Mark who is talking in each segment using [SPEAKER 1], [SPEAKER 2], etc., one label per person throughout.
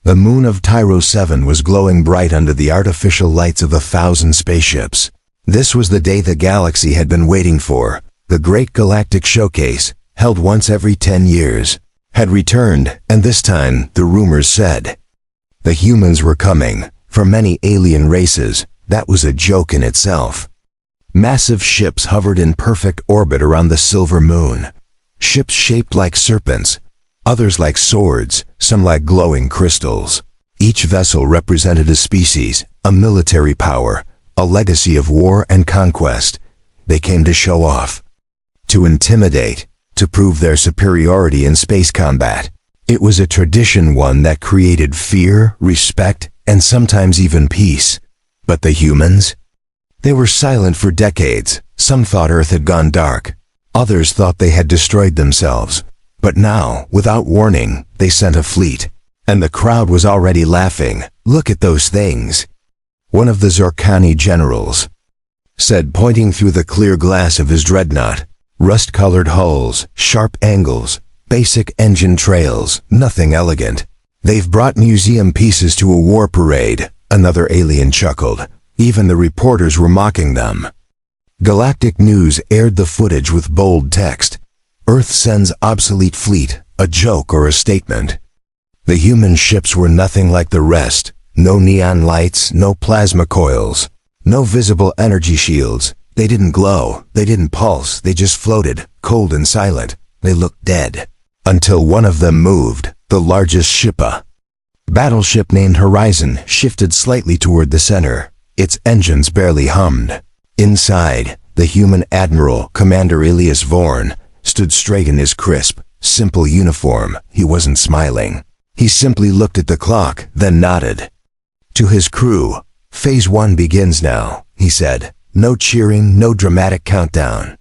[SPEAKER 1] The moon of Tyro 7 was glowing bright under the artificial lights of 1,000 spaceships. This was the day the galaxy had been waiting for. The great galactic showcase, held once every 10 years, had returned, and this time, the rumors said, the humans were coming. For many alien races, that was a joke in itself. Massive ships hovered in perfect orbit around the silver moon. Ships shaped like serpents, others like swords, some like glowing crystals. Each vessel represented a species, a military power, a legacy of war and conquest. They came to show off, to intimidate, to prove their superiority in space combat. It was a tradition, one that created fear, respect, and sometimes even peace. But the humans? They were silent for decades. Some thought Earth had gone dark. Others thought they had destroyed themselves. But now, without warning, they sent a fleet. And the crowd was already laughing. Look at those things. One of the Zorkani generals said, pointing through the clear glass of his dreadnought. Rust-colored hulls, sharp angles, basic engine trails, nothing elegant. They've brought museum pieces to a war parade, another alien chuckled. Even the reporters were mocking them. Galactic News aired the footage with bold text. Earth sends obsolete fleet, a joke or a statement. The human ships were nothing like the rest. No neon lights, no plasma coils, no visible energy shields. They didn't glow, they didn't pulse, they just floated, cold and silent. They looked dead. Until one of them moved, the largest ship, a battleship named Horizon, shifted slightly toward the center. Its engines barely hummed. Inside, the human admiral, Commander Elias Vorn, stood straight in his crisp, simple uniform. He wasn't smiling. He simply looked at the clock, then nodded. To his crew, Phase 1 begins now, he said. No cheering, no dramatic countdown.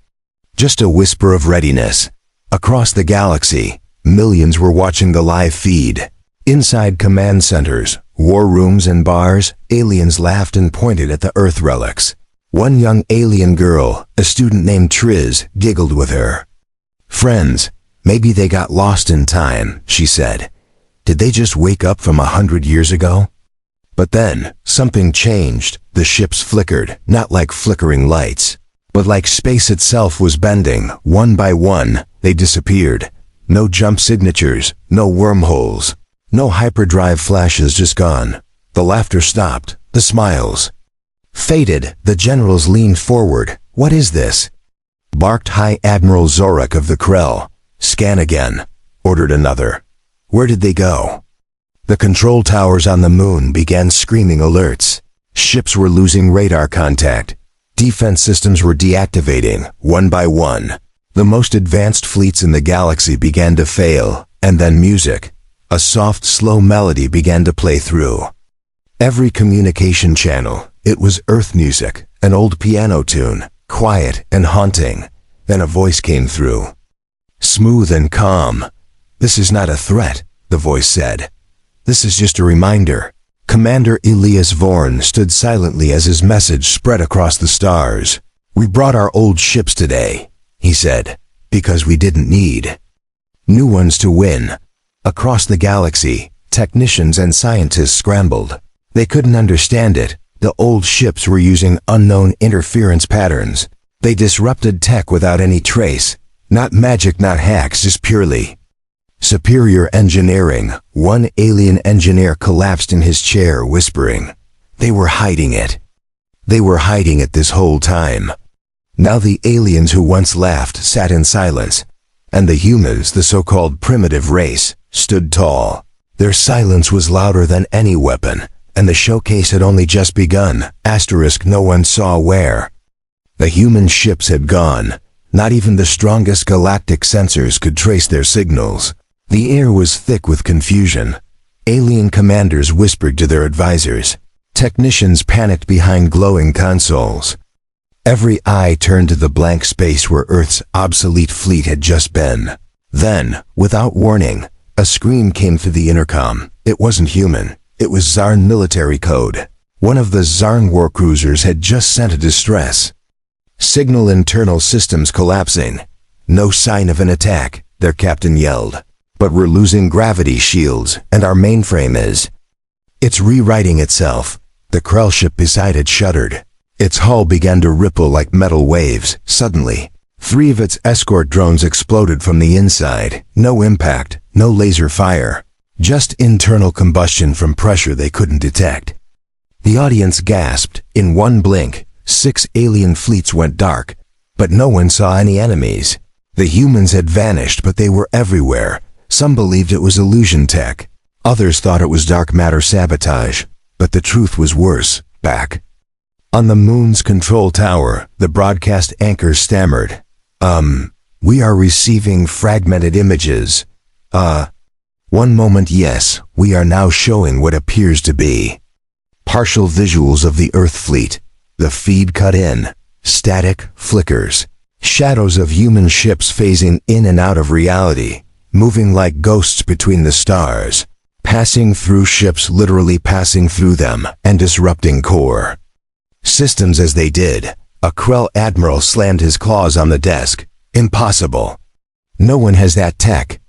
[SPEAKER 1] Just a whisper of readiness. Across the galaxy, millions were watching the live feed. Inside command centers, war rooms and bars, aliens laughed and pointed at the Earth relics. One young alien girl, a student named Triz, giggled with her friends. Maybe they got lost in time, she said. Did they just wake up from 100 years ago? But then, something changed. The ships flickered, not like flickering lights, but like space itself was bending. One by one, they disappeared. No jump signatures, no wormholes, no hyperdrive flashes, just gone. The laughter stopped, the smiles faded. The generals leaned forward. What is this? Barked High Admiral Zorak of the Krell. Scan again, ordered another. Where did they go? The control towers on the moon began screaming alerts. Ships were losing radar contact. Defense systems were deactivating, one by one. The most advanced fleets in the galaxy began to fail, and then music. A soft, slow melody began to play through every communication channel. It was Earth music, an old piano tune, quiet and haunting. Then a voice came through. Smooth and calm. This is not a threat, the voice said. This is just a reminder. Commander Elias Vorn stood silently as his message spread across the stars. We brought our old ships today, he said, because we didn't need new ones to win. Across the galaxy, technicians and scientists scrambled. They couldn't understand it. The old ships were using unknown interference patterns. They disrupted tech without any trace. Not magic, not hacks, just purely superior engineering. One alien engineer collapsed in his chair, whispering, "They were hiding it. They were hiding it this whole time." Now the aliens who once laughed sat in silence, and the humans, the so-called primitive race, stood tall. Their silence was louder than any weapon, and the showcase had only just begun. Asterisk, no one saw where the human ships had gone. Not even the strongest galactic sensors could trace their signals. The air was thick with confusion. Alien commanders whispered to their advisors. Technicians panicked behind glowing consoles. Every eye turned to the blank space where Earth's obsolete fleet had just been. Then, without warning, a scream came through the intercom. It wasn't human. It was Zarn military code. One of the Zarn warcruisers had just sent a distress signal. Internal systems collapsing. No sign of an attack, their captain yelled. But we're losing gravity shields, and our mainframe is. It's rewriting itself. The Krell ship beside it shuddered. Its hull began to ripple like metal waves. Suddenly, 3 of its escort drones exploded from the inside. No impact, no laser fire. Just internal combustion from pressure they couldn't detect. The audience gasped. In one blink, 6 alien fleets went dark, but no one saw any enemies. The humans had vanished, but they were everywhere. Some believed it was illusion tech. Others thought it was dark matter sabotage. But the truth was worse. Back on the moon's control tower, the broadcast anchor stammered. We are receiving fragmented images. One moment, yes, we are now showing what appears to be partial visuals of the Earth fleet. The feed cut in. Static flickers. Shadows of human ships phasing in and out of reality, moving like ghosts between the stars, passing through ships, literally passing through them, and disrupting core systems as they did. A Krell admiral slammed his claws on the desk. Impossible. No one has that tech.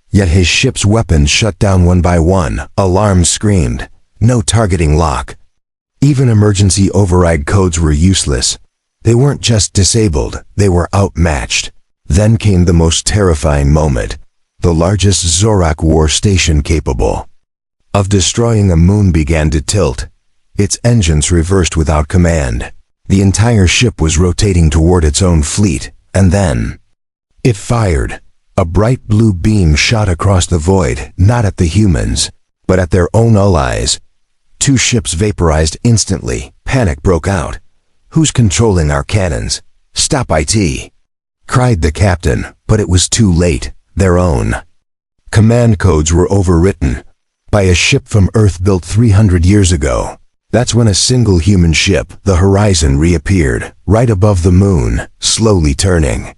[SPEAKER 1] Yet his ship's weapons shut down one by one. Alarms screamed. No targeting lock. Even emergency override codes were useless. They weren't just disabled, they were outmatched. Then came the most terrifying moment. The largest Zorak war station capable of destroying a moon began to tilt. Its engines reversed without command. The entire ship was rotating toward its own fleet, and then it fired. A bright blue beam shot across the void, not at the humans, but at their own allies. 2 ships vaporized instantly. Panic broke out. Who's controlling our cannons? Stop it! Cried the captain, but it was too late. Their own command codes were overwritten by a ship from Earth built 300 years ago. That's when a single human ship, the Horizon, reappeared, right above the moon, slowly turning.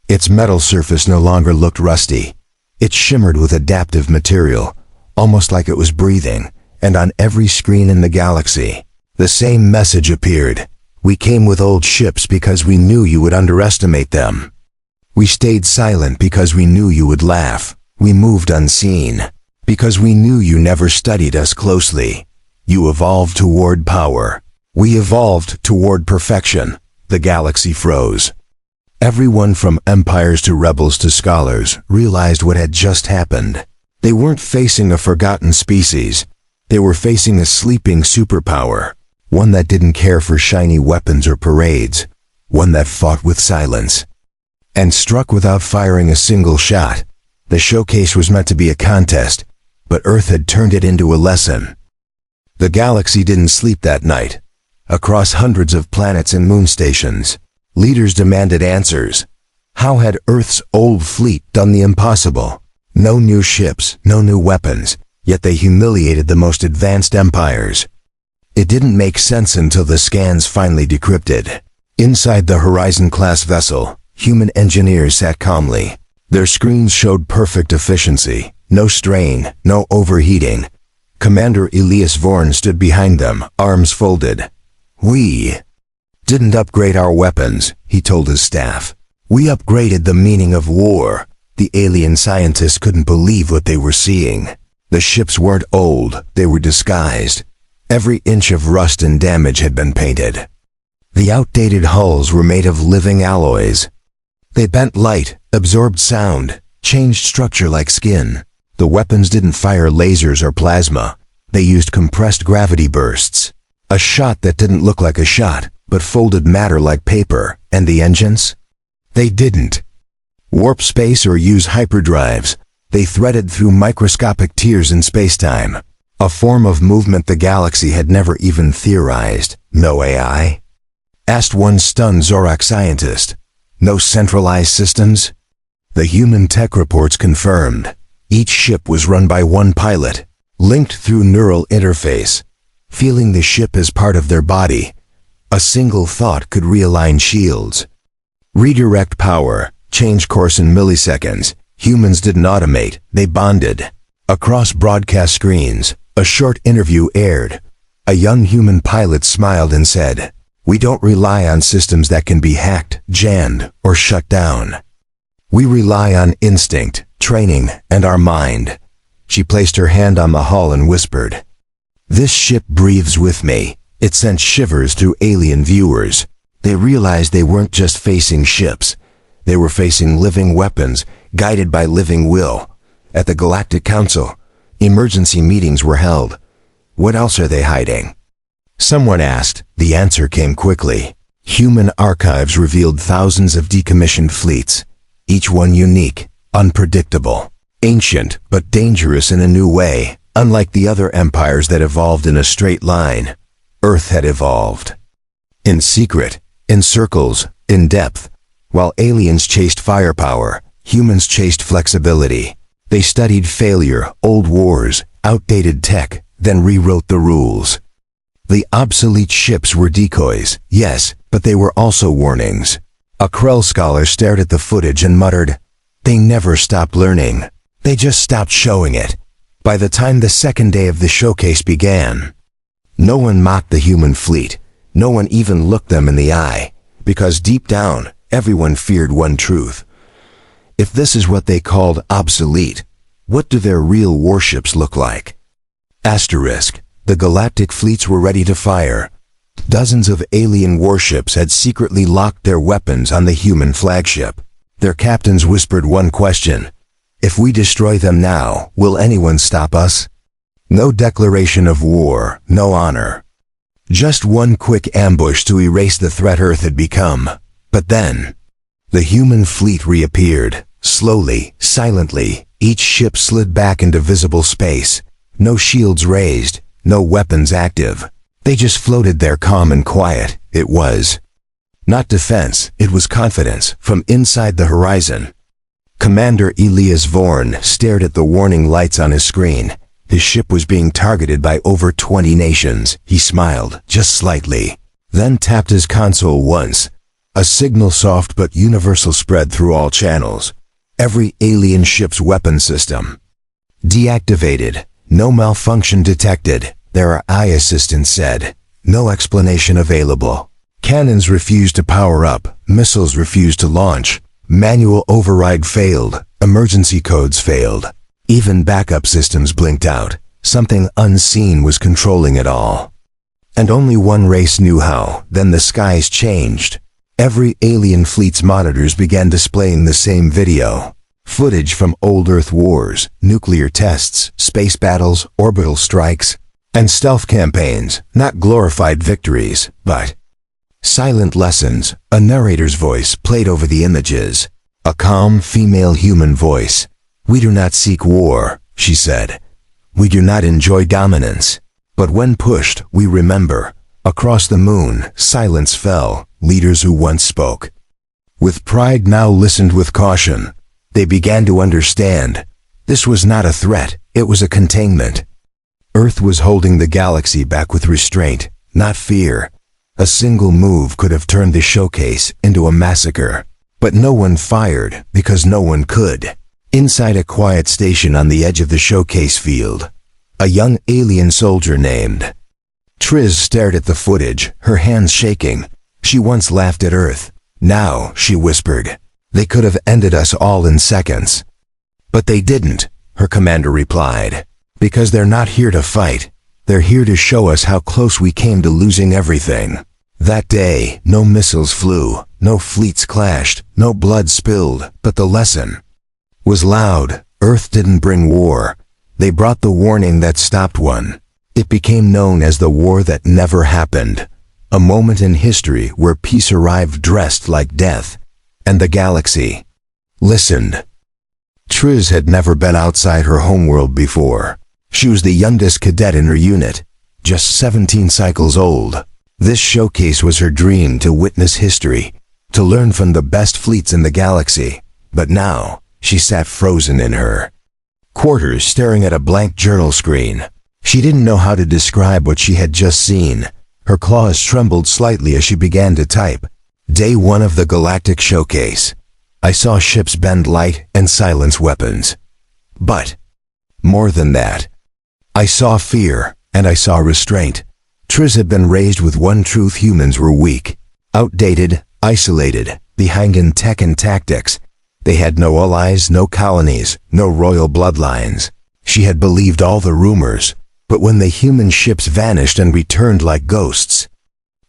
[SPEAKER 1] Its metal surface no longer looked rusty. It shimmered with adaptive material, almost like it was breathing, and on every screen in the galaxy, the same message appeared. We came with old ships because we knew you would underestimate them. We stayed silent because we knew you would laugh. We moved unseen because we knew you never studied us closely. You evolved toward power. We evolved toward perfection. The galaxy froze. Everyone from empires to rebels to scholars realized what had just happened. They weren't facing a forgotten species. They were facing a sleeping superpower. One that didn't care for shiny weapons or parades. One that fought with silence and struck without firing a single shot. The showcase was meant to be a contest, but Earth had turned it into a lesson. The galaxy didn't sleep that night. Across hundreds of planets and moon stations, leaders demanded answers. How had Earth's old fleet done the impossible? No new ships, no new weapons, yet they humiliated the most advanced empires. It didn't make sense until the scans finally decrypted. Inside the Horizon-class vessel, human engineers sat calmly. Their screens showed perfect efficiency, no strain, no overheating. Commander Elias Vorn stood behind them, arms folded. We didn't upgrade our weapons, he told his staff. We upgraded the meaning of war. The alien scientists couldn't believe what they were seeing. The ships weren't old, they were disguised. Every inch of rust and damage had been painted. The outdated hulls were made of living alloys. They bent light, absorbed sound, changed structure like skin. The weapons didn't fire lasers or plasma. They used compressed gravity bursts. A shot that didn't look like a shot, but folded matter like paper. And the engines? They didn't warp space or use hyperdrives. They threaded through microscopic tears in spacetime. A form of movement the galaxy had never even theorized. No AI? Asked one stunned Zorak scientist. No centralized systems? The human tech reports confirmed. Each ship was run by one pilot, linked through neural interface, feeling the ship as part of their body. A single thought could realign shields, redirect power, change course in milliseconds. Humans didn't automate, they bonded. Across broadcast screens, a short interview aired. A young human pilot smiled and said, "We don't rely on systems that can be hacked, jammed, or shut down. We rely on instinct, training, and our mind." She placed her hand on the hull and whispered, This ship breathes with me. It sent shivers through alien viewers. They realized they weren't just facing ships. They were facing living weapons, guided by living will. At the Galactic Council, emergency meetings were held. What else are they hiding? Someone asked. The answer came quickly. Human archives revealed thousands of decommissioned fleets, each one unique, unpredictable, ancient, but dangerous in a new way. Unlike the other empires that evolved in a straight line, Earth had evolved. In secret, in circles, in depth. While aliens chased firepower, humans chased flexibility. They studied failure, old wars, outdated tech, then rewrote the rules. The obsolete ships were decoys, yes, but they were also warnings. A Krell scholar stared at the footage and muttered, "They never stopped learning. They just stopped showing it." By the time the second day of the showcase began, no one mocked the human fleet. No one even looked them in the eye, because deep down, everyone feared one truth. If this is what they called obsolete, what do their real warships look like? Asterisk. The galactic fleets were ready to fire. Dozens of alien warships had secretly locked their weapons on the human flagship. Their captains whispered one question: if we destroy them now, will anyone stop us? No declaration of war, no honor. Just one quick ambush to erase the threat Earth had become. But then, the human fleet reappeared. Slowly, silently, each ship slid back into visible space. No shields raised, no weapons active. They just floated there calm and quiet. It was not defense, it was confidence from inside the horizon. Commander Elias Vorn stared at the warning lights on his screen. His ship was being targeted by over 20 nations. He smiled, just slightly, then tapped his console once. A signal soft but universal spread through all channels. Every alien ship's weapon system deactivated. No malfunction detected. Their AI assistant said, "No explanation available." Cannons refused to power up. Missiles refused to launch. Manual override failed. Emergency codes failed. Even backup systems blinked out. Something unseen was controlling it all. And only one race knew how. Then the skies changed. Every alien fleet's monitors began displaying the same video. Footage from old Earth wars, nuclear tests, space battles, orbital strikes, and stealth campaigns. Not glorified victories, but silent lessons. A narrator's voice played over the images. A calm female human voice. "We do not seek war," she said. "We do not enjoy dominance. But when pushed, we remember." Across the moon, silence fell. Leaders who once spoke with pride now listened with caution. They began to understand. This was not a threat, it was a containment. Earth was holding the galaxy back with restraint, not fear. A single move could have turned the showcase into a massacre. But no one fired, because no one could. Inside a quiet station on the edge of the showcase field, a young alien soldier named Triz stared at the footage, her hands shaking. She once laughed at Earth. Now, she whispered, "They could have ended us all in seconds." "But they didn't," her commander replied. "Because they're not here to fight. They're here to show us how close we came to losing everything." That day, no missiles flew, no fleets clashed, no blood spilled, but the lesson was loud. Earth didn't bring war. They brought the warning that stopped one. It became known as the war that never happened. A moment in history where peace arrived dressed like death. And the galaxy listened. Triz had never been outside her homeworld before. She was the youngest cadet in her unit, just 17 cycles old. This showcase was her dream to witness history, to learn from the best fleets in the galaxy. But now, she sat frozen in her quarters staring at a blank journal screen. She didn't know how to describe what she had just seen. Her claws trembled slightly as she began to type. Day 1 of the Galactic Showcase. I saw ships bend light and silence weapons. But more than that, I saw fear, and I saw restraint. Triz had been raised with one truth: humans were weak, outdated, isolated, behind in tech and tactics. They had no allies, no colonies, no royal bloodlines. She had believed all the rumors, But when the human ships vanished and returned like ghosts,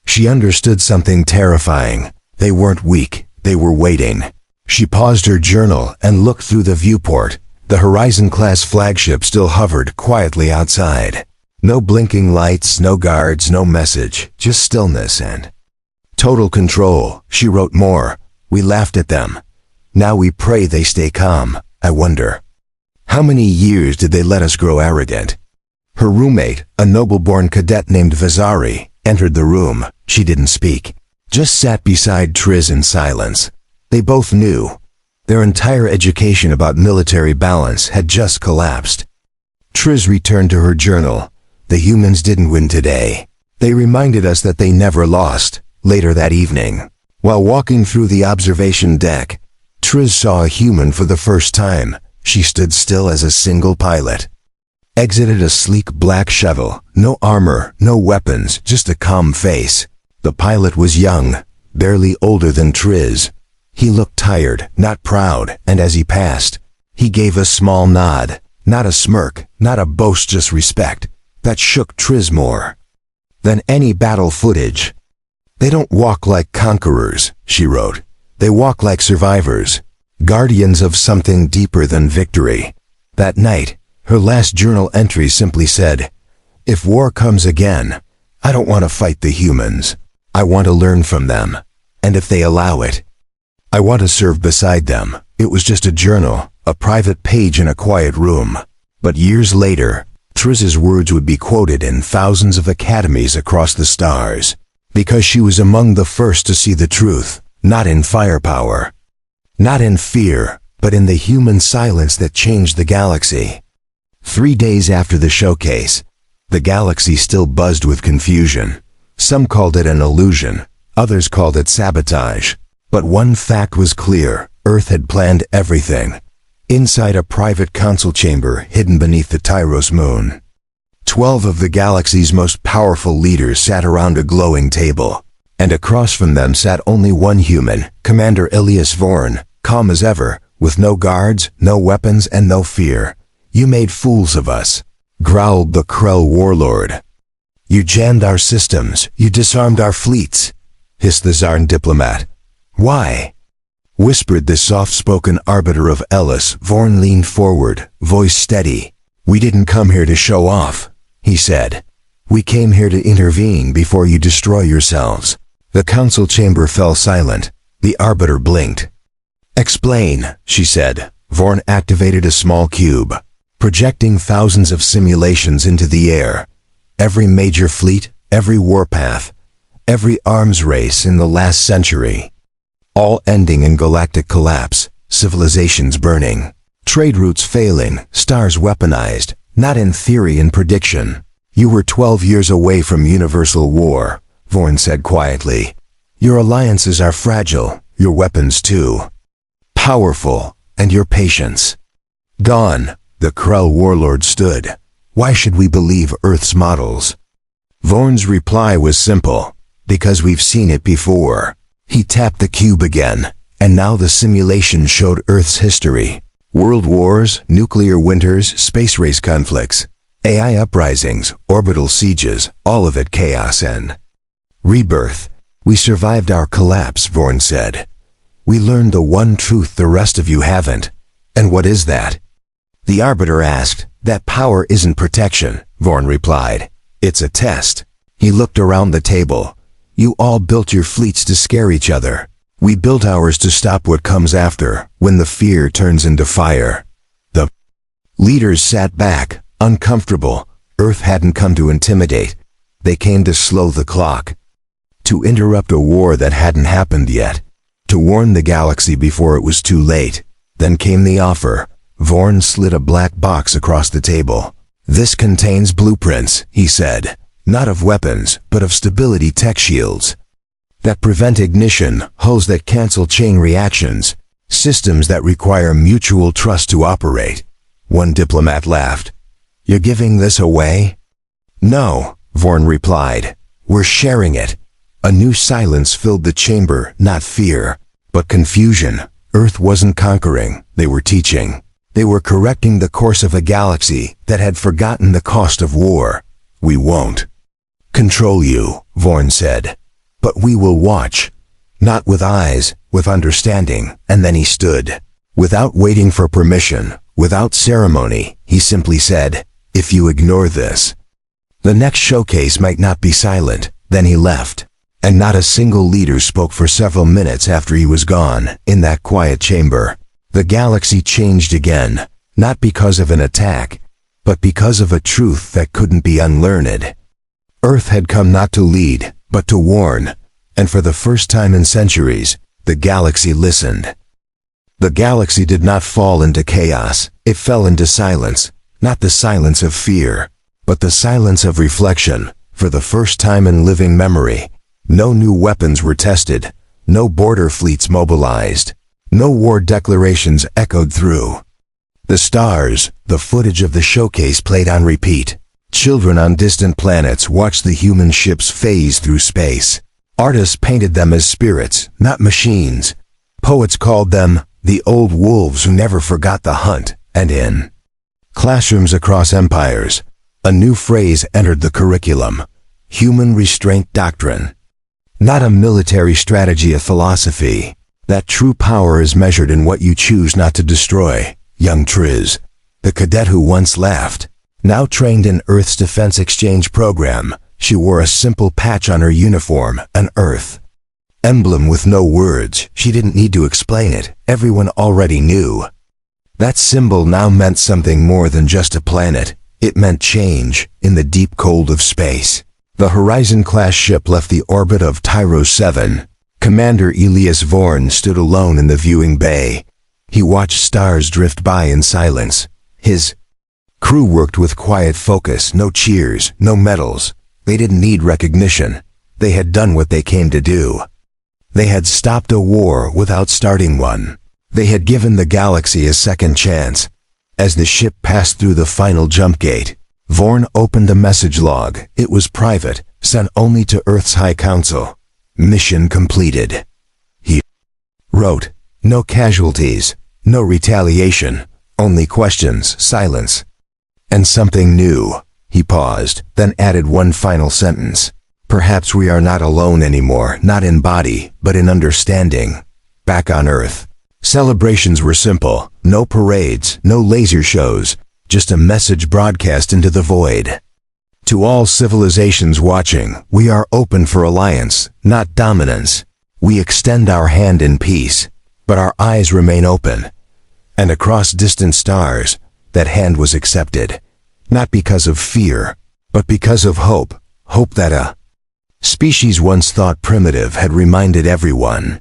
[SPEAKER 1] she understood something terrifying. They weren't weak, they were waiting. She paused her journal and looked through the viewport. The Horizon-class flagship still hovered quietly outside. No blinking lights, no guards, no message, just stillness and total control. She wrote more. We laughed at them. Now we pray they stay calm. I wonder, how many years did they let us grow arrogant? Her roommate, a noble-born cadet named Vazari, entered the room. She didn't speak, just sat beside Triz in silence. They both knew. Their entire education about military balance had just collapsed. Triz returned to her journal. The humans didn't win today. They reminded us that they never lost. Later that evening, while walking through the observation deck, Triz saw a human for the first time. She stood still as a single pilot. Exited a sleek black shuttle. No armor, no weapons, just a calm face. The pilot was young, barely older than Triz. He looked tired, not proud, and as he passed, he gave a small nod. Not a smirk, not a boast, just respect. That shook Triz more than any battle footage. They don't walk like conquerors, she wrote. They walk like survivors, guardians of something deeper than victory. That night, her last journal entry simply said, if war comes again, I don't want to fight the humans. I want to learn from them. And if they allow it, I want to serve beside them. It was just a journal, a private page in a quiet room. But years later, Triz's words would be quoted in thousands of academies across the stars, because she was among the first to see the truth, not in firepower, not in fear, but in the human silence that changed the galaxy. 3 days after the showcase, the galaxy still buzzed with confusion. Some called it an illusion, others called it sabotage. But one fact was clear: Earth had planned everything. Inside a private council chamber hidden beneath the Tyros moon, 12 of the galaxy's most powerful leaders sat around a glowing table, and across from them sat only one human, Commander Ilias Vorn, calm as ever, with no guards, no weapons, and no fear. You made fools of us, growled the Krell warlord. You jammed our systems, you disarmed our fleets, hissed the Zarn diplomat. Why? Whispered the soft-spoken arbiter of Ellis. Vorn leaned forward, voice steady. We didn't come here to show off, he said. We came here to intervene before you destroy yourselves. The council chamber fell silent. The arbiter blinked. Explain, she said. Vorn activated a small cube, projecting thousands of simulations into the air. Every major fleet, every warpath, every arms race in the last century, all ending in galactic collapse, civilizations burning, trade routes failing, stars weaponized, not in theory, in prediction. You were 12 years away from universal war, Vorn said quietly. Your alliances are fragile, your weapons too. Powerful, and your patience gone. The Krell warlord stood. Why should we believe Earth's models? Vorn's reply was simple. Because we've seen it before. He tapped the cube again, and now the simulation showed Earth's history. World wars, nuclear winters, space race conflicts, AI uprisings, orbital sieges, all of it chaos and rebirth. We survived our collapse, Vorn said. We learned the one truth the rest of you haven't. And what is that? The arbiter asked. That power isn't protection, Vorn replied. It's a test. He looked around the table. You all built your fleets to scare each other. We built ours to stop what comes after, when the fear turns into fire. The leaders sat back, uncomfortable. Earth hadn't come to intimidate. They came to slow the clock. To interrupt a war that hadn't happened yet. To warn the galaxy before it was too late. Then came the offer. Vorn slid a black box across the table. This contains blueprints, he said. Not of weapons, but of stability tech shields that prevent ignition, hulls that cancel chain reactions, systems that require mutual trust to operate. One diplomat laughed. You're giving this away? No, Vorn replied. We're sharing it. A new silence filled the chamber, not fear, but confusion. Earth wasn't conquering, they were teaching. They were correcting the course of a galaxy that had forgotten the cost of war. "We won't control you," Vorn said. "But we will watch. Not with eyes, with understanding." And then he stood. Without waiting for permission, without ceremony, he simply said, "If you ignore this." The next showcase might not be silent. Then he left. And not a single leader spoke for several minutes after he was gone. In that quiet chamber, the galaxy changed again, not because of an attack, but because of a truth that couldn't be unlearned. Earth had come not to lead, but to warn, and for the first time in centuries, the galaxy listened. The galaxy did not fall into chaos, it fell into silence, not the silence of fear, but the silence of reflection. For the first time in living memory, no new weapons were tested, no border fleets mobilized, no war declarations echoed through the stars. The footage of the showcase played on repeat. Children on distant planets watched the human ships phase through space. Artists painted them as spirits, not machines. Poets called them the old wolves who never forgot the hunt. And in classrooms across empires, a new phrase entered the curriculum: human restraint doctrine. Not a military strategy, a philosophy. That true power is measured in what you choose not to destroy. Young Triz, the cadet who once laughed, now trained in Earth's defense exchange program, she wore a simple patch on her uniform, an Earth emblem with no words. She didn't need to explain it. Everyone already knew. That symbol now meant something more than just a planet. It meant change in the deep cold of space. The Horizon-class ship left the orbit of Tyros 7. Commander Elias Vorn stood alone in the viewing bay. He watched stars drift by in silence. His crew worked with quiet focus, no cheers, no medals. They didn't need recognition. They had done what they came to do. They had stopped a war without starting one. They had given the galaxy a second chance. As the ship passed through the final jump gate, Vorn opened a message log. It was private, sent only to Earth's High Council. Mission completed. He wrote, no casualties, no retaliation, only questions, silence. And something new. He paused, then added one final sentence. Perhaps we are not alone anymore, not in body, but in understanding. Back on Earth. Celebrations were simple. No parades, no laser shows, just a message broadcast into the void. To all civilizations watching, we are open for alliance, not dominance. We extend our hand in peace, but our eyes remain open. And across distant stars, that hand was accepted. Not because of fear, but because of hope. Hope that a species once thought primitive had reminded everyone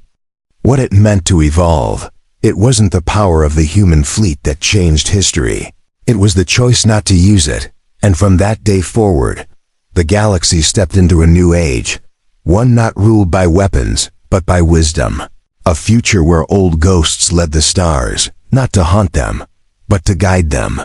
[SPEAKER 1] what it meant to evolve. It wasn't the power of the human fleet that changed history. It was the choice not to use it. And from that day forward, the galaxy stepped into a new age. One not ruled by weapons, but by wisdom. A future where old ghosts led the stars, not to haunt them, but to guide them.